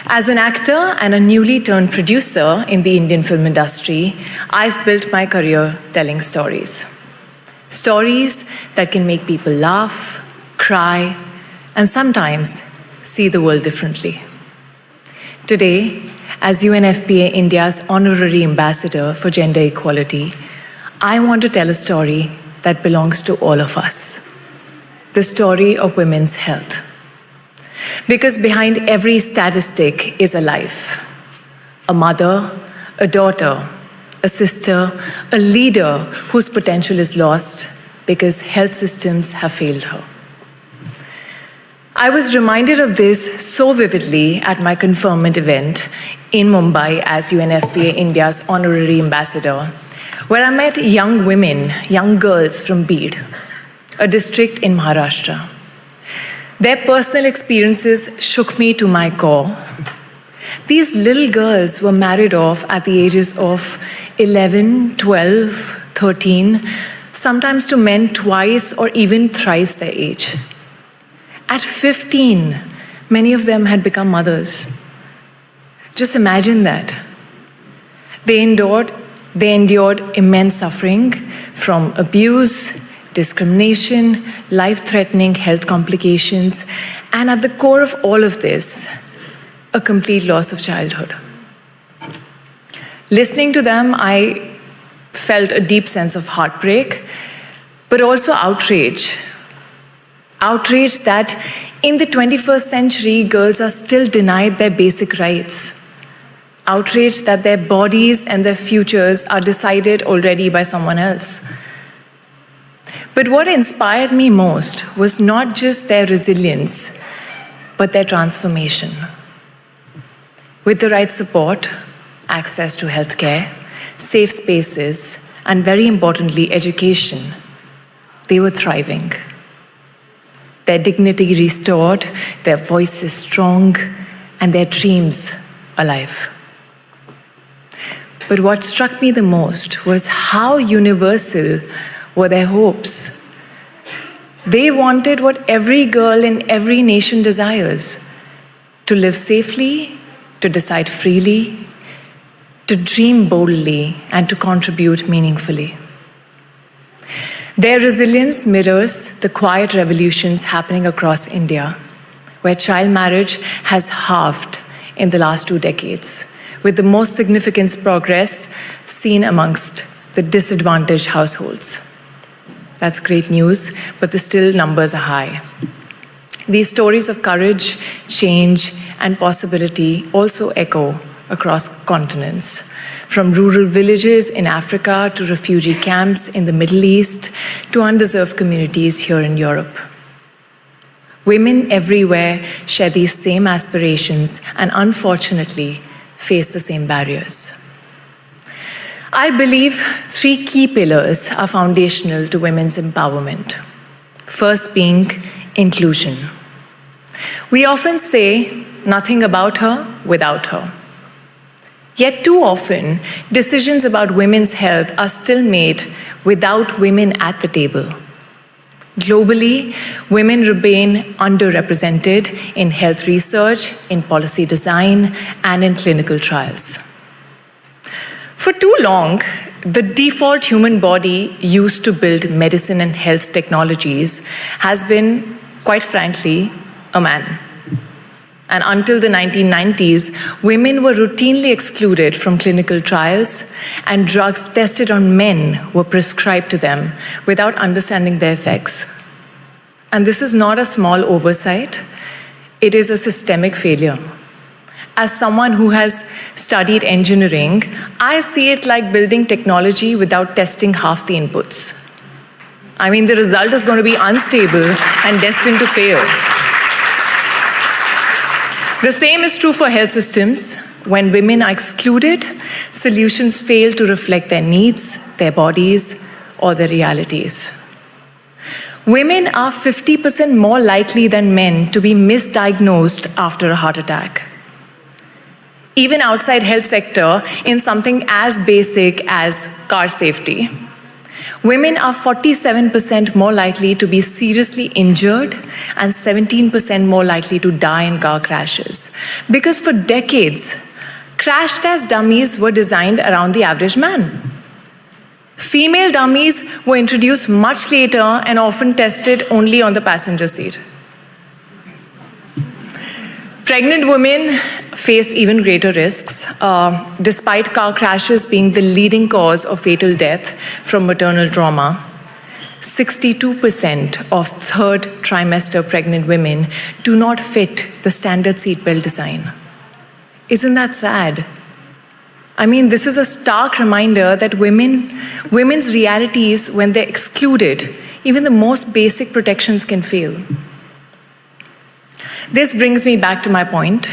As an actor and a newly turned producer in the Indian film industry, I've built my career telling stories. Stories that can make people laugh, cry, and sometimes see the world differently. Today, as UNFPA India's honorary ambassador for gender equality, I want to tell a story that belongs to all of us. The story of women's health. Because behind every statistic is a life. A mother, a daughter, a sister, a leader whose potential is lost because health systems have failed her. I was reminded of this so vividly at my conferment event in Mumbai as UNFPA India's honorary ambassador, where I met young women, young girls from Beed, a district in Maharashtra. Their personal experiences shook me to my core. These little girls were married off at the ages of 11, 12, 13, sometimes to men twice or even thrice their age. At 15, many of them had become mothers. Just imagine that. They endured immense suffering from abuse, discrimination, life-threatening health complications, and at the core of all of this, a complete loss of childhood. Listening to them, I felt a deep sense of heartbreak, but also outrage. Outrage that in the 21st century, girls are still denied their basic rights. Outrage that their bodies and their futures are decided already by someone else. But what inspired me most was not just their resilience, but their transformation. With the right support, access to healthcare, safe spaces, and very importantly, education, they were thriving. Their dignity restored, their voices strong, and their dreams alive. But what struck me the most was how universal were their hopes. They wanted what every girl in every nation desires: to live safely, to decide freely, to dream boldly, and to contribute meaningfully. Their resilience mirrors the quiet revolutions happening across India, where child marriage has halved in the last 2 decades, with the most significant progress seen amongst the disadvantaged households. That's great news, but the still numbers are high. These stories of courage, change, and possibility also echo across continents, from rural villages in Africa to refugee camps in the Middle East to undeserved communities here in Europe. Women everywhere share these same aspirations and unfortunately face the same barriers. I believe 3 key pillars are foundational to women's empowerment. First being inclusion. We often say nothing about her without her. Yet too often, decisions about women's health are still made without women at the table. Globally, women remain underrepresented in health research, in policy design, and in clinical trials. For too long, the default human body used to build medicine and health technologies has been, quite frankly, a man. And until the 1990s, women were routinely excluded from clinical trials, and drugs tested on men were prescribed to them without understanding their effects. And this is not a small oversight, it is a systemic failure. As someone who has studied engineering, I see it like building technology without testing half the inputs. I mean, the result is going to be unstable and destined to fail. The same is true for health systems. When women are excluded, solutions fail to reflect their needs, their bodies, or their realities. Women are 50% more likely than men to be misdiagnosed after a heart attack. Even outside health sector, in something as basic as car safety, Women are 47% more likely to be seriously injured and 17% more likely to die in car crashes. Because for decades, crash test dummies were designed around the average man. Female dummies were introduced much later and often tested only on the passenger seat. Pregnant women face even greater risks, despite car crashes being the leading cause of fatal death from maternal trauma. 62% of third trimester pregnant women do not fit the standard seatbelt design. Isn't that sad? I mean, this is a stark reminder that women's realities, when they're excluded, even the most basic protections can fail. This brings me back to my point.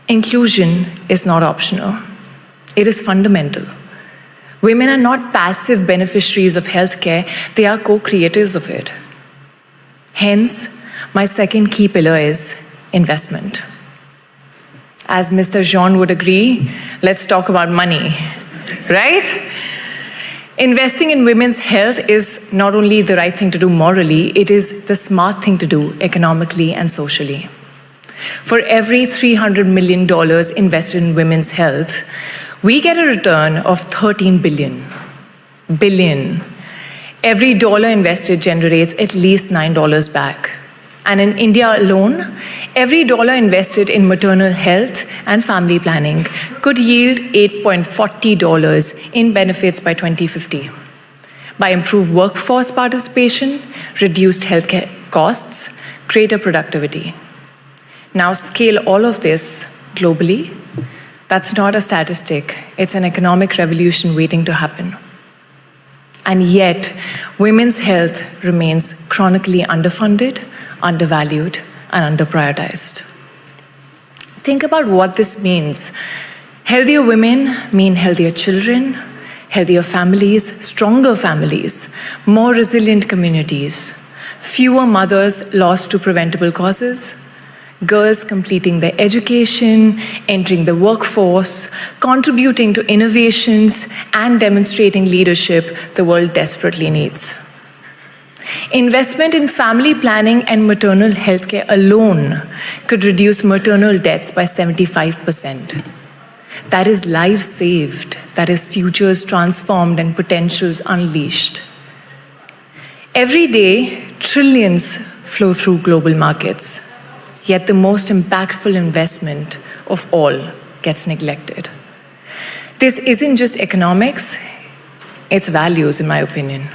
Inclusion is not optional. It is fundamental. Women are not passive beneficiaries of healthcare, they are co-creators of it. Hence, my second key pillar is investment. As Mr. Jean would agree, let's talk about money, right? Investing in women's health is not only the right thing to do morally, it is the smart thing to do economically and socially. For every $300 million invested in women's health, we get a return of 13 billion. Every dollar invested generates at least $9 back. And in India alone, every dollar invested in maternal health and family planning could yield $8.40 in benefits by 2050. By improved workforce participation, reduced healthcare costs, greater productivity. Now scale all of this globally. That's not a statistic, it's an economic revolution waiting to happen. And yet, women's health remains chronically underfunded, undervalued, and underprioritized. Think about what this means. Healthier women mean healthier children, healthier families, stronger families, more resilient communities, fewer mothers lost to preventable causes, girls completing their education, entering the workforce, contributing to innovations, and demonstrating leadership the world desperately needs. Investment in family planning and maternal healthcare alone could reduce maternal deaths by 75%. That is lives saved, that is futures transformed and potentials unleashed. Every day, trillions flow through global markets, yet the most impactful investment of all gets neglected. This isn't just economics, it's values, in my opinion.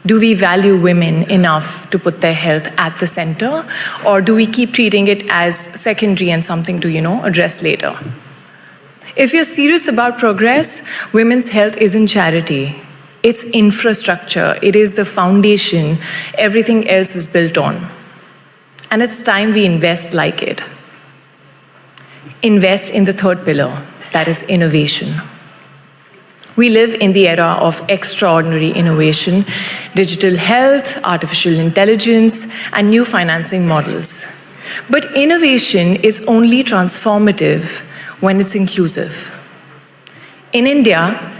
Do we value women enough to put their health at the center, or do we keep treating it as secondary and something to, address later? If you're serious about progress, women's health isn't charity. It's infrastructure. It is the foundation everything else is built on. And it's time we invest like it. Invest in the third pillar, that is innovation. We live in the era of extraordinary innovation, digital health, artificial intelligence, and new financing models. But innovation is only transformative when it's inclusive. In India,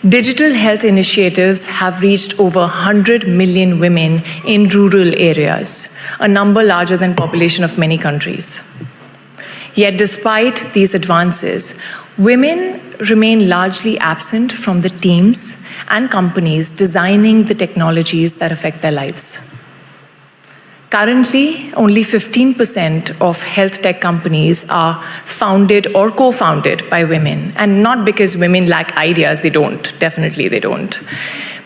digital health initiatives have reached over 100 million women in rural areas, a number larger than the population of many countries. Yet despite these advances, women remain largely absent from the teams and companies designing the technologies that affect their lives. Currently, only 15% of health tech companies are founded or co-founded by women, and not because women lack ideas, they don't, definitely they don't,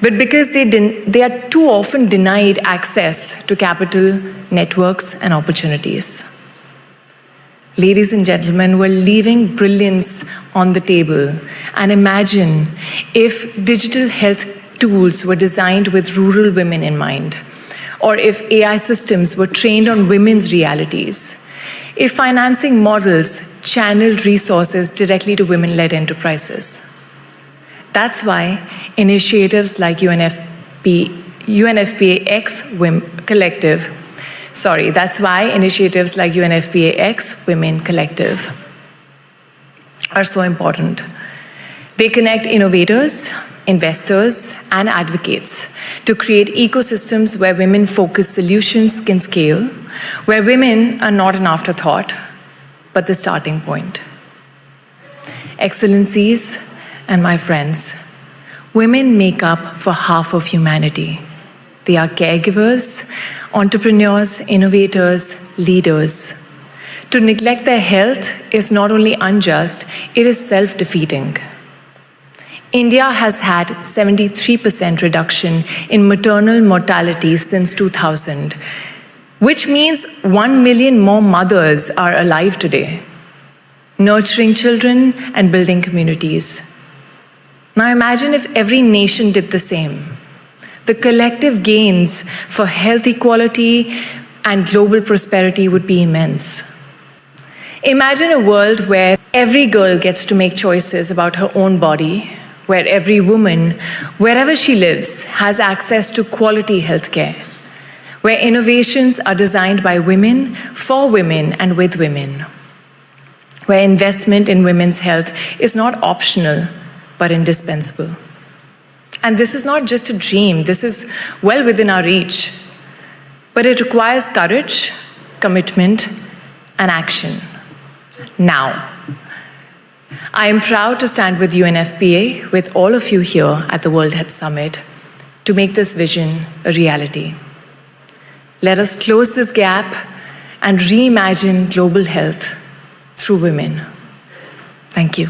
but because they are too often denied access to capital, networks, and opportunities. Ladies and gentlemen, we're leaving brilliance on the table. And imagine if digital health tools were designed with rural women in mind, or if AI systems were trained on women's realities, if financing models channeled resources directly to women-led enterprises. That's why initiatives like That's why initiatives like UNFPA Women Collective are so important. They connect innovators, investors, and advocates to create ecosystems where women-focused solutions can scale, where women are not an afterthought, but the starting point. Excellencies and my friends, women make up for half of humanity. They are caregivers, entrepreneurs, innovators, leaders. To neglect their health is not only unjust, it is self-defeating. India has had 73% reduction in maternal mortality since 2000, which means 1 million more mothers are alive today, nurturing children and building communities. Now imagine if every nation did the same. The collective gains for health equality and global prosperity would be immense. Imagine a world where every girl gets to make choices about her own body, where every woman, wherever she lives, has access to quality healthcare, where innovations are designed by women, for women, and with women, where investment in women's health is not optional, but indispensable. And this is not just a dream, this is well within our reach, but it requires courage, commitment, and action. Now, I am proud to stand with UNFPA, with all of you here at the World Health Summit, to make this vision a reality. Let us close this gap and reimagine global health through women. Thank you.